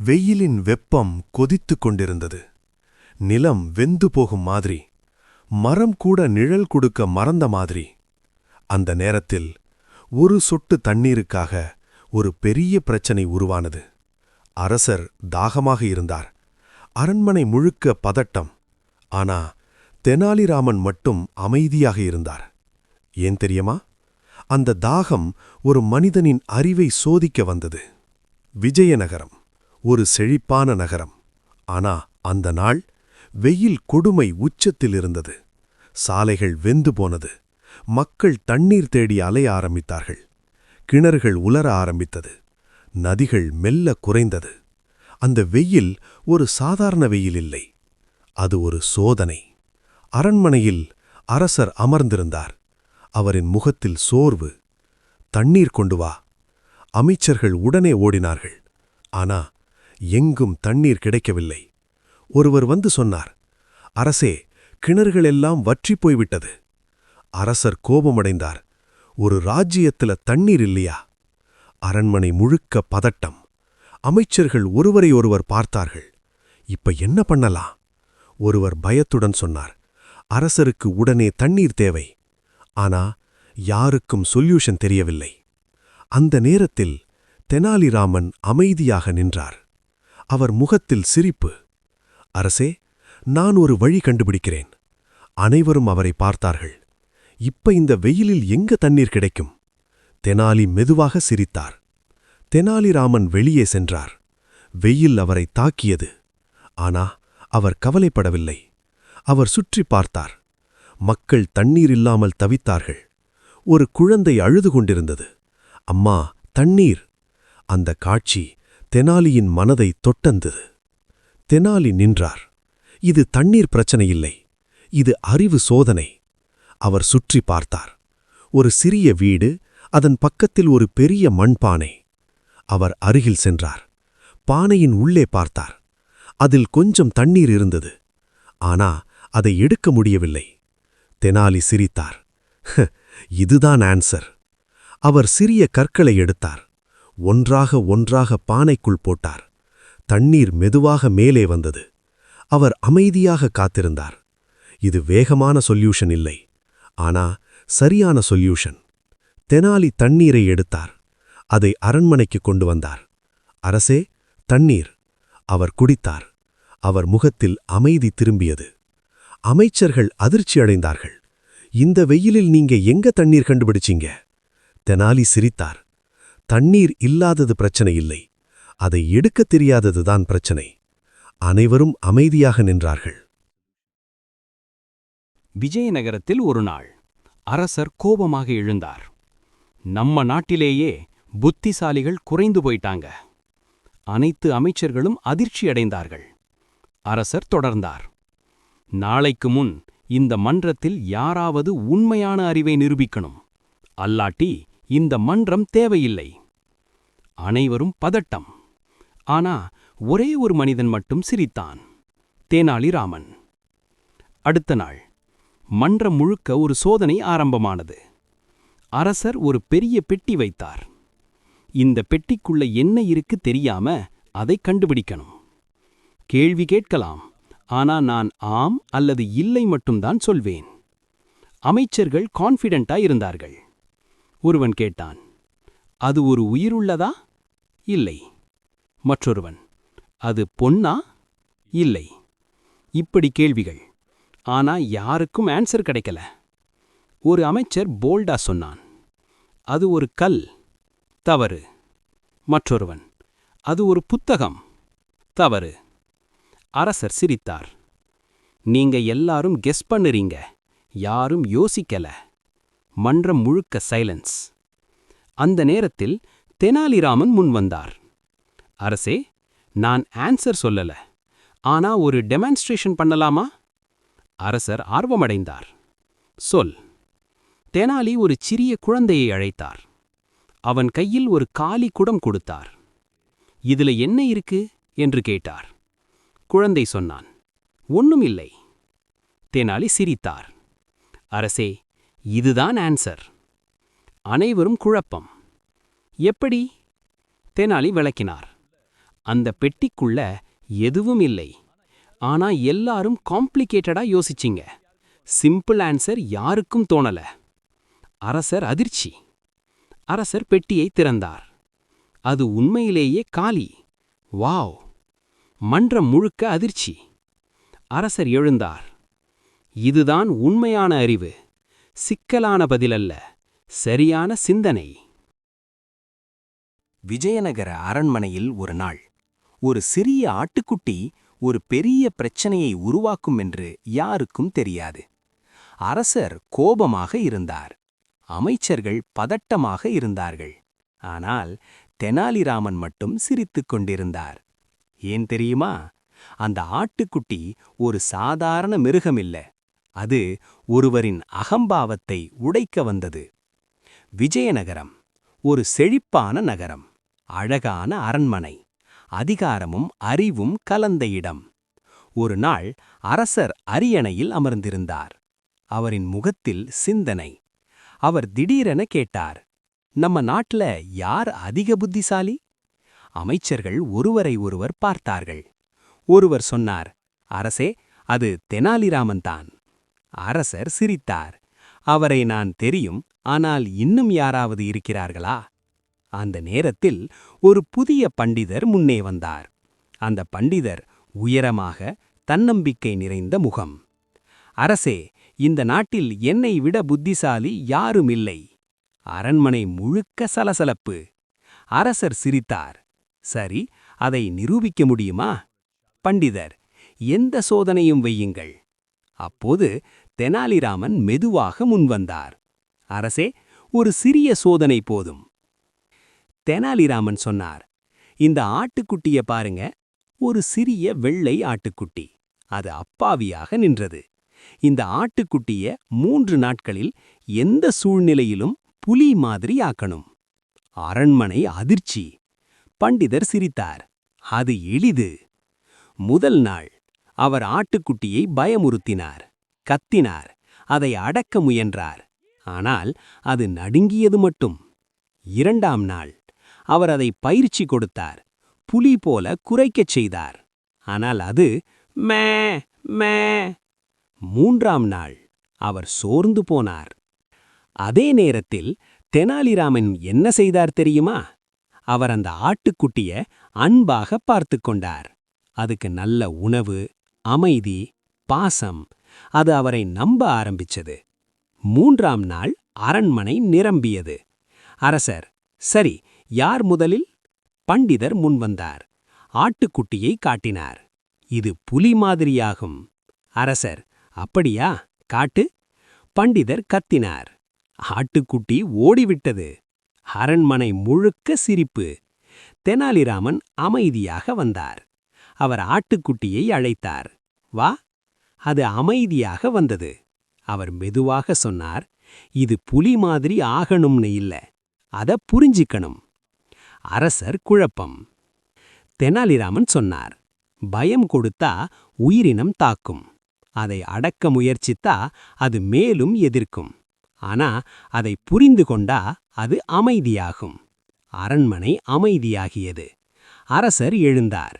வெயிலின் வெப்பம் கொதித்துக் கொண்டிருந்தது. நிலம் வெந்து போகும் மாதிரி, மரம் கூட நிழல் கொடுக்க மறந்த மாதிரி. அந்த நேரத்தில் ஒரு சொட்டு தண்ணீருக்காக ஒரு பெரிய பிரச்சனை உருவானது. அரசர் தாகமாக இருந்தார். அரண்மனை முழுக்க பதட்டம். ஆனா தெனாலிராமன் மட்டும் அமைதியாக இருந்தார். ஏன் தெரியுமா? அந்த தாகம் ஒரு மனிதனின் அறிவை சோதிக்க வந்தது. விஜயநகரம் ஒரு செழிப்பான நகரம். ஆனா அந்த நாள் வெயில் கொடுமை உச்சத்தில் இருந்தது. சாலைகள் வெந்து போனது. மக்கள் தண்ணீர் தேடி அலைய ஆரம்பித்தார்கள். கிணறுகள் உலர ஆரம்பித்தது. நதிகள் மெல்ல குறைந்தது. அந்த வெயில் ஒரு சாதாரண வெயில் இல்லை. அது ஒரு சோதனை. அரண்மனையில் அரசர் அமர்ந்திருந்தார். அவரின் முகத்தில் சோர்வு. தண்ணீர் கொண்டு வா. அமைச்சர்கள் உடனே ஓடினார்கள். ஆனா எங்கும் தண்ணீர் கிடைக்கவில்லை. ஒருவர் வந்து சொன்னார், அரசே, கிணறுகளெல்லாம் வற்றிப் போய்விட்டது. அரசர் கோபமடைந்தார். ஒரு ராஜ்யத்துல தண்ணீர் இல்லையா? அரண்மனை முழுக்க பதட்டம். அமைச்சர்கள் ஒருவரை ஒருவர் பார்த்தார்கள். இப்ப என்ன பண்ணலாம்? ஒருவர் பயத்துடன் சொன்னார், அரசருக்கு உடனே தண்ணீர் தேவை. ஆனா யாருக்கும் சொல்யூஷன் தெரியவில்லை. அந்த நேரத்தில் தெனாலிராமன் அமைதியாக நின்றார். அவர் முகத்தில் சிரிப்பு. அரசே, நான் ஒரு வழி கண்டுபிடிக்கிறேன். அனைவரும் அவரை பார்த்தார்கள். இப்ப இந்த வெயிலில் எங்க தண்ணீர் கிடைக்கும்? தெனாலி மெதுவாக சிரித்தார். தெனாலிராமன் வெளியே சென்றார். வெயில் அவரை தாக்கியது. ஆனா அவர் கவலைப்படவில்லை. அவர் சுற்றி பார்த்தார். மக்கள் தண்ணீர் இல்லாமல் தவித்தார்கள். ஒரு குழந்தை அழுது கொண்டிருந்தது. அம்மா, தண்ணீர்! அந்த காட்சி தெனாலியின் மனதை தொட்டந்தது. தெனாலி நின்றார். இது தண்ணீர் பிரச்சனை இல்லை. இது அறிவு சோதனை. அவர் சுற்றி பார்த்தார். ஒரு சிறிய வீடு, அதன் பக்கத்தில் ஒரு பெரிய மண்பானை. அவர் அருகில் சென்றார். பானையின் உள்ளே பார்த்தார். அதில் கொஞ்சம் தண்ணீர் இருந்தது. ஆனா அதை எடுக்க முடியவில்லை. தெனாலி சிரித்தார். இதுதான் ஆன்சர். அவர் சிறிய கற்களை எடுத்தார். ஒன்றாக ஒன்றாக பானைக்குள் போட்டார். தண்ணீர் மெதுவாக மேலே வந்தது. அவர் அமைதியாக காத்திருந்தார். இது வேகமான சொல்யூஷன் இல்லை. ஆனா சரியான சொல்யூஷன். தெனாலி தண்ணீரை எடுத்தார். அதை அரண்மனைக்கு கொண்டு வந்தார். அரசே, தண்ணீர்! அவர் குடித்தார். அவர் முகத்தில் அமைதி திரும்பியது. அமைச்சர்கள் அதிர்ச்சியடைந்தார்கள். இந்த வெயிலில் நீங்க எங்க தண்ணீர் கண்டுபிடிச்சீங்க? தெனாலி சிரித்தார். தண்ணீர் இல்லாதது பிரச்சனை இல்லை. அதை எடுக்கத் தெரியாததுதான் பிரச்சனை. அனைவரும் அமைதியாக நின்றார்கள். விஜயநகரத்தில் ஒரு நாள் அரசர் கோபமாக எழுந்தார். நம்ம நாட்டிலேயே புத்திசாலிகள் குறைந்து போயிட்டாங்க. அனைத்து அமைச்சர்களும் அதிர்ச்சியடைந்தார்கள். அரசர் தொடர்ந்தார். நாளைக்கு முன் இந்த மன்றத்தில் யாராவது உண்மையான அறிவை நிரூபிக்கணும். அல்லாட்டி இந்த மன்றம் தேவையில்லை. அனைவரும் பதட்டம். ஆனா ஒரே ஒரு மனிதன் மட்டும் சிரித்தான். தெனாலிராமன். அடுத்த நாள் மன்றம் முழுக்க ஒரு சோதனை ஆரம்பமானது. அரசர் ஒரு பெரிய பெட்டி வைத்தார். இந்த பெட்டிக்குள்ள என்ன இருக்கு தெரியாம அதை கண்டுபிடிக்கணும். கேள்வி கேட்கலாம். ஆனா நான் ஆம் அல்லது இல்லை மட்டும்தான் சொல்வேன். அமைச்சர்கள் கான்ஃபிடென்ட்டா இருந்தார்கள். ஒருவன் கேட்டான், அது ஒரு உயிருள்ளதா? இல்லை. மற்றொருவன், அது பொன்னா? இல்லை. இப்படி கேள்விகள். ஆனா யாருக்கும் ஆன்சர் கிடைக்கல. ஒரு அமைச்சர் போல்டா சொன்னான், அது ஒரு கல். தவறு. மற்றொருவன், அது ஒரு புத்தகம். தவறு. அரசர் சிரித்தார். நீங்க எல்லாரும் கெஸ் பண்ணுறீங்க. யாரும் யோசிக்கல. மன்றம் முழுக்க சைலன்ஸ். அந்த நேரத்தில் தெனாலிராமன் முன் வந்தார். அரசே, நான் ஆன்சர் சொல்லல. ஆனா ஒரு டெமான்ஸ்ட்ரேஷன் பண்ணலாமா? அரசர் ஆர்வமடைந்தார். சொல். தெனாலி ஒரு சிறிய குழந்தையை அழைத்தார். அவன் கையில் ஒரு காலி குடம் கொடுத்தார். இதுல என்ன இருக்கு என்று கேட்டார். குழந்தை சொன்னான், ஒண்ணும் இல்லை. தெனாலி சிரித்தார். அரசே, இதுதான் ஆன்சர். அனைவரும் குழப்பம். எப்படி? தெனாலி விளக்கினார். அந்த பெட்டிக்குள்ள எதுவும் இல்லை. ஆனா எல்லாரும் காம்ப்ளிகேட்டடா யோசிச்சிங்க. சிம்பிள் ஆன்சர் யாருக்கும் தோணல. அரசர் அதிர்ச்சி. அரசர் பெட்டியை திறந்தார். அது உண்மையிலேயே காலி. வாவ்! மன்றம் முழுக்க அதிர்ச்சி. அரசர் எழுந்தார். இதுதான் உண்மையான அறிவு. சிக்கலான பதிலல்ல, சரியான சிந்தனை. விஜயநகர அரண்மனையில் ஒரு நாள் ஒரு சிறிய ஆட்டுக்குட்டி ஒரு பெரிய பிரச்சனையை உருவாக்கும் என்று யாருக்கும் தெரியாது. அரசர் கோபமாக இருந்தார். அமைச்சர்கள் பதட்டமாக இருந்தார்கள். ஆனால் தெனாலிராமன் மட்டும் சிரித்துக் கொண்டிருந்தார். ஏன் தெரியுமா? அந்த ஆட்டுக்குட்டி ஒரு சாதாரண மிருகமில்ல. அது ஒருவரின் அகம்பாவத்தை உடைக்க வந்தது. விஜயநகரம் ஒரு செழிப்பான நகரம், அழகான அரண்மனை, அதிகாரமும் அறிவும் கலந்த இடம். ஒரு நாள் அரசர் அரியணையில் அமர்ந்திருந்தார். அவரின் முகத்தில் சிந்தனை. அவர் திடீரென கேட்டார், நம்ம நாட்டுல யார் அதிக புத்திசாலி? அமைச்சர்கள் ஒருவரை ஒருவர் பார்த்தார்கள். ஒருவர் சொன்னார், அரசே, அது தெனாலிராமன் தான். அரசர் சிரித்தார். அவரை நான் தெரியும், ஆனால் இன்னும் யாராவது இருக்கிறார்களா? அந்த நேரத்தில் ஒரு புதிய பண்டிதர் முன்னே வந்தார். அந்த பண்டிதர் உயரமாக, தன்னம்பிக்கை நிறைந்த முகம். அரசே, இந்த நாட்டில் என்னை விட புத்திசாலி யாரும் இல்லை. அரண்மனை முழுக்க சலசலப்பு. அரசர் சிரித்தார். சரி, அதை நிரூபிக்க முடியுமா? பண்டிதர், எந்த சோதனையும் வையுங்கள். அப்போது தெனாலிராமன் மெதுவாக முன்வந்தார். அரசே, ஒரு சிறிய சோதனை போதும். தெனாலிராமன் சொன்னார், இந்த ஆட்டுக்குட்டிய பாருங்க. ஒரு சிறிய வெள்ளை ஆட்டுக்குட்டி. அது அப்பாவியாக நின்றது. இந்த ஆட்டுக்குட்டிய 3 நாட்களில் எந்த சூழ்நிலையிலும் புலி மாதிரி ஆக்கணும். அரண்மனை அதிர்ச்சி. பண்டிதர் சிரித்தார். அது எளிது. முதல் நாள் அவர் ஆட்டுக்குட்டியை பயமுறுத்தினார், கத்தினார், அதை அடக்க முயன்றார். ஆனால் அது நடுங்கியது மட்டும். 2ஆம் நாள் அவர் அதை பயிற்சி கொடுத்தார், புலி போல குரைக்கச் செய்தார். ஆனால் அது மே மே. 3ஆம் நாள் அவர் சோர்ந்து போனார். அதே நேரத்தில் தெனாலிராமன் என்ன செய்தார் தெரியுமா? அவர் அந்த ஆட்டுக்குட்டிய அன்பாக பார்த்து கொண்டார். அதுக்கு நல்ல உணவு, அமைதி, பாசம். அது அவரை நம்ப ஆரம்பிச்சது. 3ஆம் நாள் அரண்மனை நிரம்பியது. அரசர், சரி, யார் முதலில்? பண்டிதர் முன்வந்தார். ஆட்டுக்குட்டியை காட்டினார். இது புலி மாதிரியாகும். அரசர், அப்படியா? காட்டு. பண்டிதர் கத்தினார். ஆட்டுக்குட்டி ஓடிவிட்டது. அரண்மனை முழுக்க சிரிப்பு. தெனாலிராமன் அமைதியாக வந்தார். அவர் ஆட்டுக்குட்டியை அழைத்தார். வா. அது அமைதியாக வந்தது. அவர் மெதுவாக சொன்னார், இது புலி மாதிரி ஆகணும்னு இல்ல, அத புரிஞ்சிக்கணும். அரசர் குழப்பம். தெனாலிராமன் சொன்னார், பயம் கொடுத்தா உயிரினம் தாக்கும். அதை அடக்க முயற்சித்தா அது மேலும் எதிர்க்கும். ஆனா அதை புரிந்து கொண்டா அது அமைதியாகும். அரண்மனை அமைதியாகியது. அரசர் எழுந்தார்.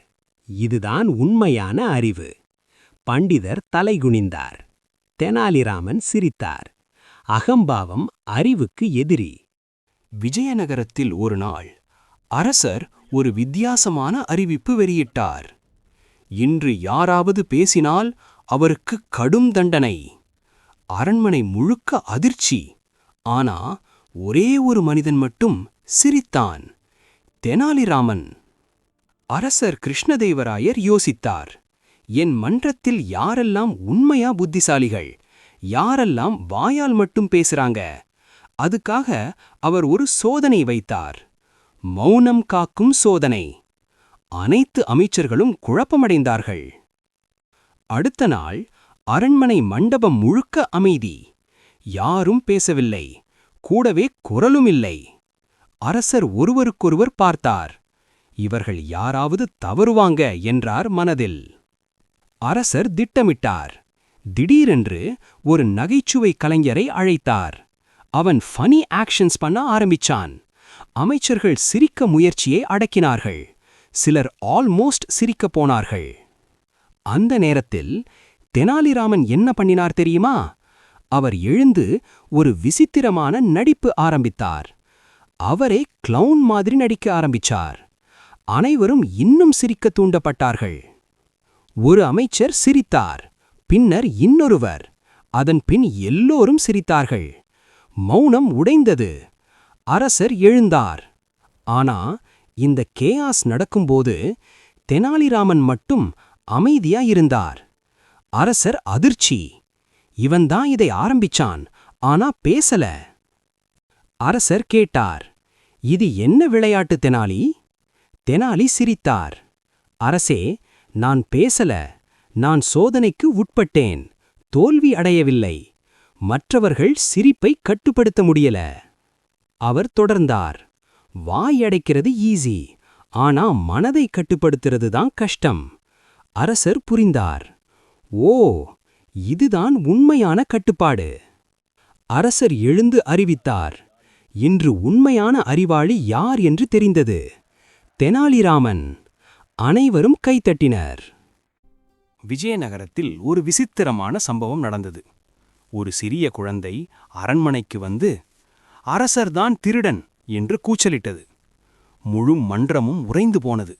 இதுதான் உண்மையான அறிவு. பண்டிதர் தலைகுனிந்தார். தெனாலிராமன் சிரித்தார். அகம்பாவம் அறிவுக்கு எதிரி. விஜயநகரத்தில் ஒரு நாள் அரசர் ஒரு வித்தியாசமான அறிவிப்பு வெளியிட்டார். இன்று யாராவது பேசினால் அவருக்கு கடும் தண்டனை. அரண்மனை முழுக்க அதிர்ச்சி. ஆனா ஒரே ஒரு மனிதன் மட்டும் சிரித்தான், தெனாலிராமன். அரசர் கிருஷ்ணதேவராயர் யோசித்தார், என் மன்றத்தில் யாரெல்லாம் உண்மையா புத்திசாலிகள், யாரெல்லாம் வாயால் மட்டும் பேசுறாங்க? அதுக்காக அவர் ஒரு சோதனை வைத்தார். மௌனம் காக்கும் சோதனை. அனைத்து அமைச்சர்களும் குழப்பமடைந்தார்கள். அடுத்த நாள் அரண்மனை மண்டபம் முழுக்க அமைதி. யாரும் பேசவில்லை, கூடவே குரலும் இல்லை. அரசர் ஒருவருக்கொருவர் பார்த்தார். இவர்கள் யாராவது தவறுவாங்க என்றார் மனதில். அரசர் திட்டமிட்டார். திடீரென்று ஒரு நகைச்சுவை கலைஞரை அழைத்தார். அவன் ஃபனி ஆக்ஷன்ஸ் பண்ண ஆரம்பிச்சான். அமைச்சர்கள் சிரிக்க முயற்சியை அடக்கினார்கள். சிலர் ஆல்மோஸ்ட் சிரிக்கப் போனார்கள். அந்த நேரத்தில் தெனாலிராமன் என்ன பண்ணினார் தெரியுமா? அவர் எழுந்து ஒரு விசித்திரமான நடிப்பு ஆரம்பித்தார். அவரே கிளவுன் மாதிரி நடிக்க ஆரம்பிச்சார். அனைவரும் இன்னும் சிரிக்க தூண்டப்பட்டார்கள். ஒரு அமைச்சர் சிரித்தார், பின்னர் இன்னொருவர், அதன் பின் எல்லோரும் சிரித்தார்கள். மௌனம் உடைந்தது. அரசர் எழுந்தார். ஆனா இந்த கேயாஸ் நடக்கும்போது தெனாலிராமன் மட்டும் அமைதியா இருந்தார். அரசர் அதிர்ச்சி. இவன்தான் இதை ஆரம்பிச்சான், ஆனா பேசல. அரசர் கேட்டார், இது என்ன விளையாட்டு தெனாலி? தெனாலி சிரித்தார். அரசே, நான் பேசல. நான் சோதனைக்கு உட்பட்டேன். தோல்வி அடையவில்லை. மற்றவர்கள் சிரிப்பை கட்டுப்படுத்த முடியல. அவர் தொடர்ந்தார், வாய் அடைக்கிறது ஈஸி, ஆனா மனதை கட்டுப்படுத்துறது தான் கஷ்டம். அரசர் புரிந்தார். ஓ, இதுதான் உண்மையான கட்டுப்பாடு. அரசர் எழுந்து அறிவித்தார், இன்று உண்மையான அறிவாளி யார் என்று தெரிந்தது. தெனாலிராமன். அனைவரும் கைத்தட்டினர். விஜயநகரத்தில் ஒரு விசித்திரமான சம்பவம் நடந்தது. ஒரு சிறிய குழந்தை அரண்மனைக்கு வந்து, அரசர்தான் திருடன் என்று கூச்சலிட்டது. முழு மன்றமும் உறைந்து போனது.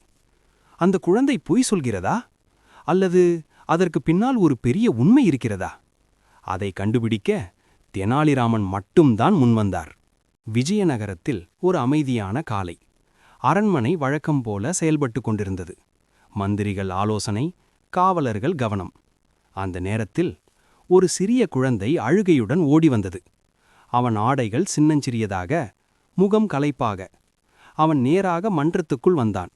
அந்த குழந்தை பொய் சொல்கிறதா, அல்லது அதற்கு பின்னால் ஒரு பெரிய உண்மை இருக்கிறதா? அதை கண்டுபிடிக்க தெனாலிராமன் மட்டும்தான் முன்வந்தார். விஜயநகரத்தில் ஒரு அமைதியான காலை. அரண்மனை வழக்கம் போல செயல்பட்டு கொண்டிருந்தது. மந்திரிகள் ஆலோசனை, காவலர்கள் கவனம். அந்த நேரத்தில் ஒரு சிறிய குழந்தை அழுகையுடன் ஓடி வந்தது. அவன் ஆடைகள் சின்னஞ்சிறியதாக, முகம் களைப்பாக. அவன் நேராக மன்றத்துக்குள் வந்தான்.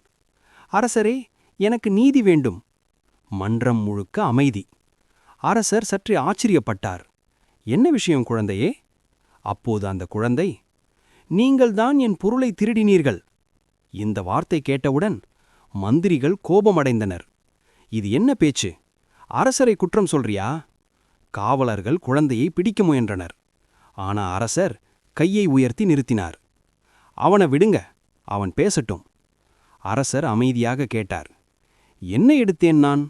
அரசரே, எனக்கு நீதி வேண்டும். மன்றம் முழுக்க அமைதி. அரசர் சற்றே ஆச்சரியப்பட்டார். என்ன விஷயம் குழந்தையே? அப்போது அந்த குழந்தை, நீங்கள்தான் என் பொருளை திருடினீர்கள். இந்த வார்த்தை கேட்டவுடன் மந்திரிகள் கோபமடைந்தனர். இது என்ன பேச்சு? அரசரை குற்றம் சொல்றியா? காவலர்கள் குழந்தையை பிடிக்க முயன்றனர். ஆனா அரசர் கையை உயர்த்தி நிறுத்தினார். அவனை விடுங்க, அவன் பேசட்டும். அரசர் அமைதியாக கேட்டார். என்ன எடுத்தேன் நான்?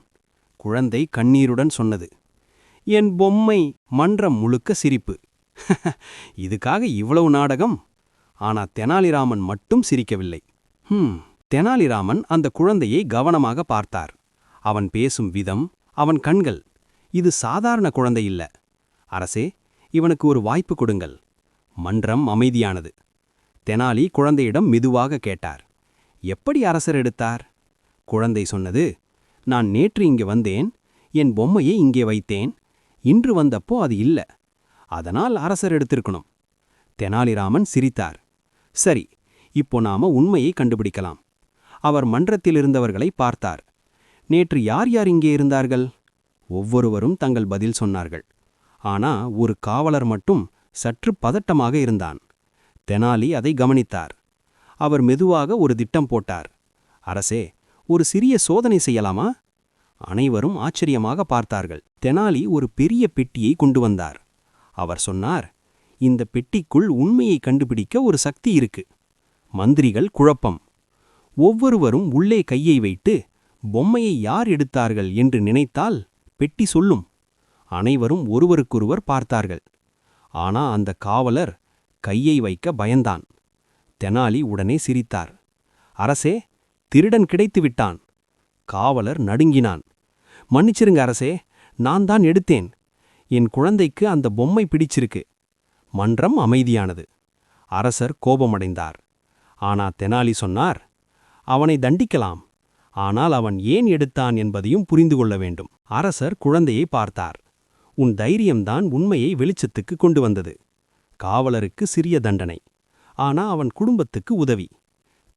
குழந்தை கண்ணீருடன் சொன்னது. என் பொம்மை. மன்றம் முழுக்க சிரிப்பு. இதுக்காக இவ்வளவு நாடகம்? ஆனா தெனாலிராமன் மட்டும் சிரிக்கவில்லை. தெனாலிராமன் அந்த குழந்தையை கவனமாக பார்த்தார். அவன் பேசும் விதம், அவன் கண்கள். இது சாதாரண குழந்தை இல்ல. அரசே, இவனுக்கு ஒரு வாய்ப்பு கொடுங்கள். மன்றம் அமைதியானது. தெனாலி குழந்தையிடம் மெதுவாக கேட்டார். எப்படி அரசர் எடுத்தார்? குழந்தை சொன்னது, நான் நேற்று இங்கே வந்தேன். என் பொம்மையை இங்கே வைத்தேன். இன்று வந்தப்போ அது இல்ல. அதனால் அரசர் எடுத்திருக்கணும். தெனாலிராமன் சிரித்தார். சரி, இப்போ நாம உண்மையை கண்டுபிடிக்கலாம். அவர் மன்றத்தில் இருந்தவர்களை பார்த்தார். நேற்று யார் யார் இங்கே இருந்தார்கள்? ஒவ்வொருவரும் தங்கள் பதில் சொன்னார்கள். ஆனா ஒரு காவலர் மட்டும் சற்று பதட்டமாக இருந்தான். தெனாலி அதை கவனித்தார். அவர் மெதுவாக ஒரு திட்டம் போட்டார். அரசே, ஒரு சிறிய சோதனை செய்யலாமா? அனைவரும் ஆச்சரியமாக பார்த்தார்கள். தெனாலி ஒரு பெரிய பெட்டியை கொண்டு வந்தார். அவர் சொன்னார், இந்த பெட்டிக்குள் உண்மையை கண்டுபிடிக்க ஒரு சக்தி இருக்கு. மந்திரிகள் குழப்பம். ஒவ்வொருவரும் உள்ளே கையை வைத்து பொம்மையை யார் எடுத்தார்கள் என்று நினைத்தால் பெட்டி சொல்லும். அனைவரும் ஒருவருக்கொருவர் பார்த்தார்கள். ஆனா அந்த காவலர் கையை வைக்க பயந்தான். தெனாலி உடனே சிரித்தார். அரசே, திருடன் கிடைத்து விட்டான். காவலர் நடுங்கினான். மன்னிச்சிருங்க அரசே, நான் தான் எடுத்தேன். என் குழந்தைக்கு அந்த பொம்மை பிடிச்சிருக்கு. மன்றம் அமைதியானது. அரசர் கோபமடைந்தார். ஆனா தெனாலி சொன்னார், அவனை தண்டிக்கலாம். ஆனால் அவன் ஏன் எடுத்தான் என்பதையும் புரிந்து கொள்ள வேண்டும். அரசர் குழந்தையை பார்த்தார். உன் தைரியம்தான் உண்மையை வெளிச்சத்துக்கு கொண்டு வந்தது. காவலருக்கு சிறிய தண்டனை, ஆனா அவன் குடும்பத்துக்கு உதவி.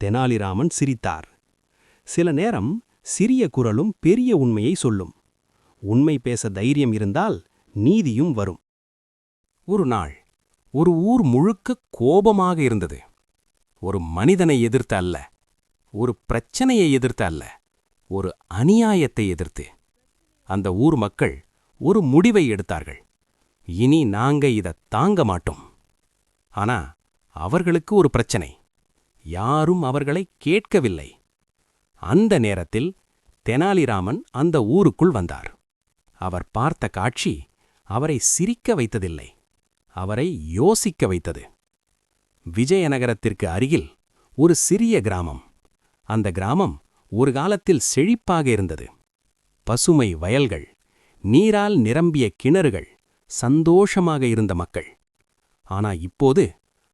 தெனாலிராமன் சிரித்தார். சில நேரம் சிறிய குரலும் பெரிய உண்மையை சொல்லும். உண்மை பேச தைரியம் இருந்தால் நீதியும் வரும். ஒரு நாள் ஒரு ஊர் முழுக்க கோபமாக இருந்தது. ஒரு மனிதனை எதிர்த்து அல்ல, ஒரு பிரச்சனையை எதிர்த்து அல்ல, ஒரு அநியாயத்தை எதிர்த்து. அந்த ஊர் மக்கள் ஒரு முடிவை எடுத்தார்கள். இனி நாங்க இத தாங்க மாட்டோம். ஆனா அவர்களுக்கு ஒரு பிரச்சனை. யாரும் அவர்களை கேட்கவில்லை. அந்த நேரத்தில் தெனாலிராமன் அந்த ஊருக்குள் வந்தார். அவர் பார்த்த காட்சி அவரை சிரிக்க வைத்ததில்லை, அவரை யோசிக்க வைத்தது. விஜயநகரத்திற்கு அருகில் ஒரு சிறிய கிராமம். அந்த கிராமம் ஒரு காலத்தில் செழிப்பாக இருந்தது. பசுமை வயல்கள், நீரால் நிரம்பிய கிணறுகள், சந்தோஷமாக இருந்த மக்கள். ஆனா இப்போது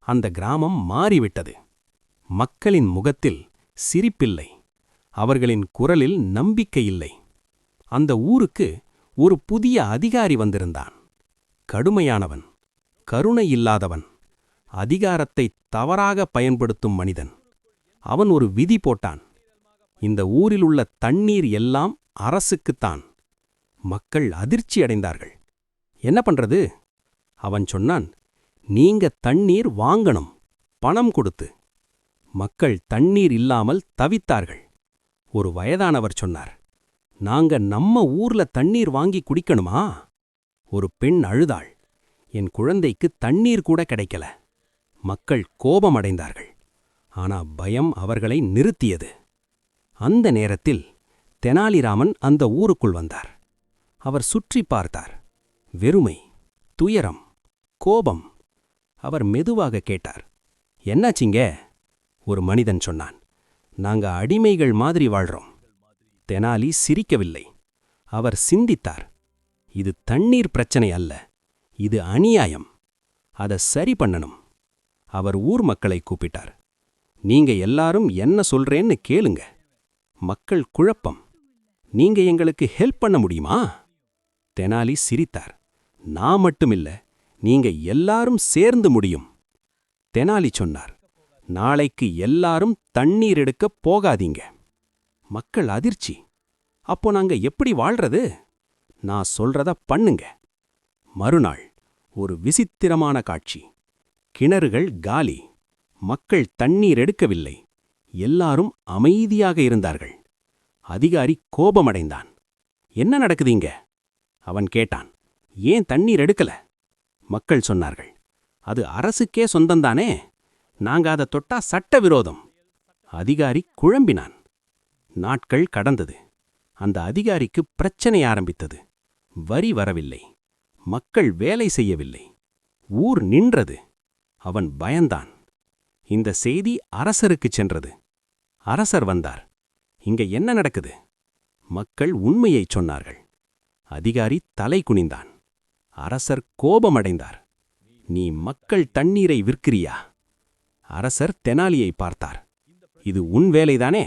அந்த கிராமம் மாறிவிட்டது. மக்களின் முகத்தில் சிரிப்பில்லை, அவர்களின் குரலில் நம்பிக்கையில்லை. அந்த ஊருக்கு ஒரு புதிய அதிகாரி வந்திருந்தான். கடுமையானவன், கருணை இல்லாதவன், அதிகாரத்தை தவறாக பயன்படுத்தும் மனிதன். அவன் ஒரு விதி போட்டான். இந்த ஊரில் உள்ள தண்ணீர் எல்லாம் அரசுக்குத்தான். மக்கள் அதிர்ச்சி அடைந்தார்கள். என்ன பண்றது? அவன் சொன்னான், நீங்க தண்ணீர் வாங்கணும், பணம் கொடுத்து. மக்கள் தண்ணீர் இல்லாமல் தவித்தார்கள். ஒரு வயதானவர் சொன்னார், நாங்க நம்ம ஊர்ல தண்ணீர் வாங்கி குடிக்கணுமா? ஒரு பெண் அழுதாள், என் குழந்தைக்கு தண்ணீர் கூட கிடைக்கல. மக்கள் கோபமடைந்தார்கள். ஆனா பயம் அவர்களை நிறுத்தியது. அந்த நேரத்தில் தெனாலிராமன் அந்த ஊருக்குள் வந்தார். அவர் சுற்றி பார்த்தார். வெறுமை, துயரம், கோபம். அவர் மெதுவாக கேட்டார், என்னாச்சிங்க? ஒரு மனிதன் சொன்னான், நாங்க அடிமைகள் மாதிரி வாழ்றோம். தெனாலி சிரிக்கவில்லை. அவர் சிந்தித்தார். இது தண்ணீர் பிரச்சனை அல்ல, இது அநியாயம். அதை சரி பண்ணணும். அவர் ஊர் மக்களை கூப்பிட்டார். நீங்க எல்லாரும் என்ன சொல்றேன்னு கேளுங்க. மக்கள் குழப்பம். நீங்க எங்களுக்கு ஹெல்ப் பண்ண முடியுமா? தெனாலி சிரித்தார். நான் மட்டுமில்ல, நீங்க எல்லாரும் சேர்ந்து முடியும். தெனாலி சொன்னார், நாளைக்கு எல்லாரும் தண்ணீர் எடுக்கப் போகாதீங்க. மக்கள் அதிர்ச்சி. அப்போ நாங்க எப்படி வாழ்றது? நான் சொல்றத பண்ணுங்க. மறுநாள் ஒரு விசித்திரமான காட்சி. கிணறுகள் காலி. மக்கள் தண்ணீர் எடுக்கவில்லை. எல்லாரும் அமைதியாக இருந்தார்கள். அதிகாரி கோபமடைந்தான். என்ன நடக்குதுங்க? அவன் கேட்டான், ஏன் தண்ணீர் எடுக்கல? மக்கள் சொன்னார்கள், அது அரசுக்கே சொந்தந்தானே, நாங்க அதை தொட்டா சட்டவிரோதம். அதிகாரி குழம்பினான். நாட்கள் கடந்தது. அந்த அதிகாரிக்கு பிரச்சனை ஆரம்பித்தது. வரி வரவில்லை, மக்கள் வேலை செய்யவில்லை, ஊர் நின்றது. அவன் பயந்தான். இந்த செய்தி அரசருக்குச் சென்றது. அரசர் வந்தார். இங்க என்ன நடக்குது? மக்கள் உண்மையைச் சொன்னார்கள். அதிகாரி தலை குனிந்தான். அரசர் கோபமடைந்தார். நீ மக்கள் தண்ணீரை விற்கிறியா? அரசர் தெனாலியை பார்த்தார். இது உன் வேலைதானே?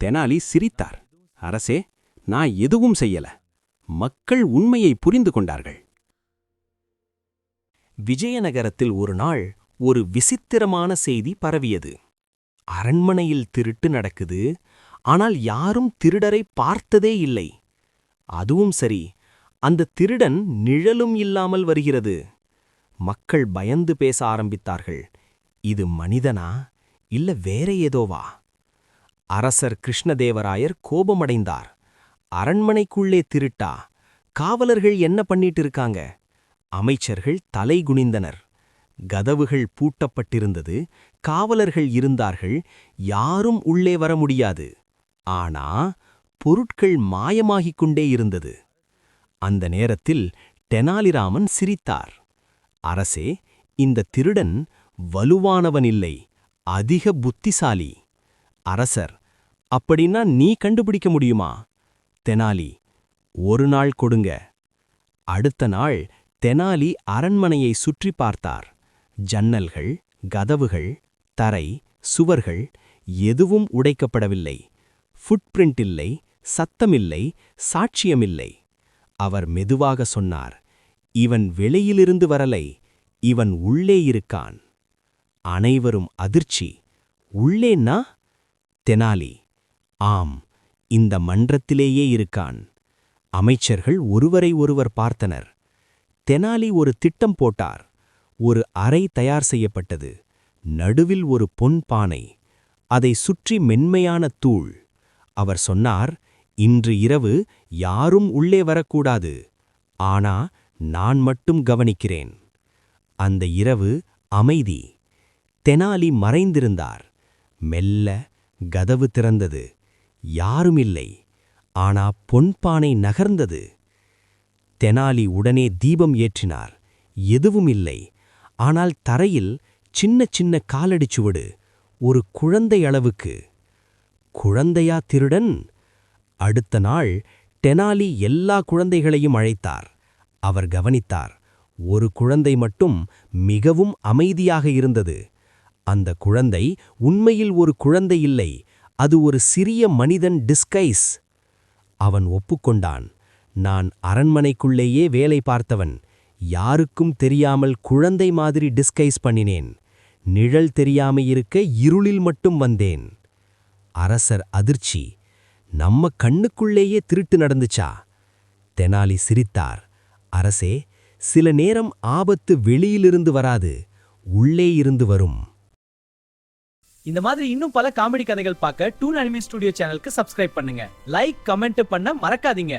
தெனாலி சிரித்தார். அரசே, நான் எதுவும் செய்யல. மக்கள் உண்மையை புரிந்து கொண்டார்கள். விஜயநகரத்தில் ஒரு நாள் ஒரு விசித்திரமான செய்தி பரவியது. அரண்மனையில் திருட்டு நடக்குது, ஆனால் யாரும் திருடரை பார்த்ததே இல்லை. அதுவும் சரி, அந்த திருடன் நிழலும் இல்லாமல் வருகிறது. மக்கள் பயந்து பேச ஆரம்பித்தார்கள். இது மனிதனா இல்ல வேற ஏதோவா? அரசர் கிருஷ்ணதேவராயர் கோபமடைந்தார். அரண்மனைக்குள்ளே திருட்டா? காவலர்கள் என்ன பண்ணிட்டு இருக்காங்க? அமைச்சர்கள் தலை குனிந்தனர். கதவுகள் பூட்டப்பட்டிருந்தது. காவலர்கள் இருந்தார்கள். யாரும் உள்ளே வர முடியாது. ஆனா பொருட்கள் மாயமாகிக் கொண்டே இருந்தது. அந்த நேரத்தில் தெனாலிராமன் சிரித்தார். அரசே, இந்த திருடன் வலுவானவனில்லை, அதிக புத்திசாலி. அரசர், அப்படின்னா நீ கண்டுபிடிக்க முடியுமா? தெனாலி, ஒரு நாள் கொடுங்க. அடுத்த நாள் தெனாலி அரண்மனையை சுற்றி பார்த்தார். ஜன்னல்கள், கதவுகள், தரை, சுவர்கள் எதுவும் உடைக்கப்படவில்லை. ஃபுட்பிரிண்ட் இல்லை, சத்தமில்லை, சாட்சியமில்லை. அவர் மெதுவாக சொன்னார், இவன் வெளியிலிருந்து வரலை, இவன் உள்ளே இருக்கான். அனைவரும் அதிர்ச்சி. உள்ளேன்னா? தெனாலி, ஆம், இந்த மன்றத்திலேயே இருக்கான். அமைச்சர்கள் ஒருவரை ஒருவர் பார்த்தனர். தெனாலி ஒரு திட்டம் போட்டார். ஒரு அறை தயார் செய்யப்பட்டது. நடுவில் ஒரு பொன் பானை. அதை சுற்றி மென்மையான தூள். அவர் சொன்னார், இன்று இரவு யாரும் உள்ளே வரக்கூடாது. ஆனா நான் மட்டும் கவனிக்கிறேன். அந்த இரவு அமைதி. தெனாலி மறைந்திருந்தார். மெல்ல கதவு திறந்தது. யாருமில்லை. ஆனா பொன்பானை நகர்ந்தது. தெனாலி உடனே தீபம் ஏற்றினார். எதுவும் இல்லை. ஆனால் தரையில் சின்ன சின்ன காலடிச்சுவடு, ஒரு குழந்தை அளவுக்கு. குழந்தையா திருடன்? அடுத்த நாள் தெனாலி எல்லா குழந்தைகளையும் அழைத்தார். அவர் கவனித்தார். ஒரு குழந்தை மட்டும் மிகவும் அமைதியாக இருந்தது. அந்த குழந்தை உண்மையில் ஒரு குழந்தை இல்லை, அது ஒரு சிறிய மனிதன் டிஸ்கைஸ். அவன் ஒப்புக்கொண்டான். நான் அரண்மனைக்குள்ளேயே வேலை பார்த்தவன். யாருக்கும் தெரியாமல் குழந்தை மாதிரி டிஸ்கைஸ் பண்ணினேன். நிழல் தெரியாமையிருக்க இருளில் மட்டும் வந்தேன். அரசர் அதிர்ச்சி. நம்ம கண்ணுக்குள்ளேயே திருட்டு நடந்துச்சா? தெனாலி சிரித்தார். அரசே, சில நேரம் ஆபத்து வெளியிலிருந்து வராது, உள்ளே இருந்து வரும். இந்த மாதிரி இன்னும் பல காமெடி கதைகள் பார்க்க டூன் அனிமே ஸ்டுடியோ சேனலுக்கு சப்ஸ்கிரைப் பண்ணுங்க. லைக், கமெண்ட் பண்ண மறக்காதீங்க.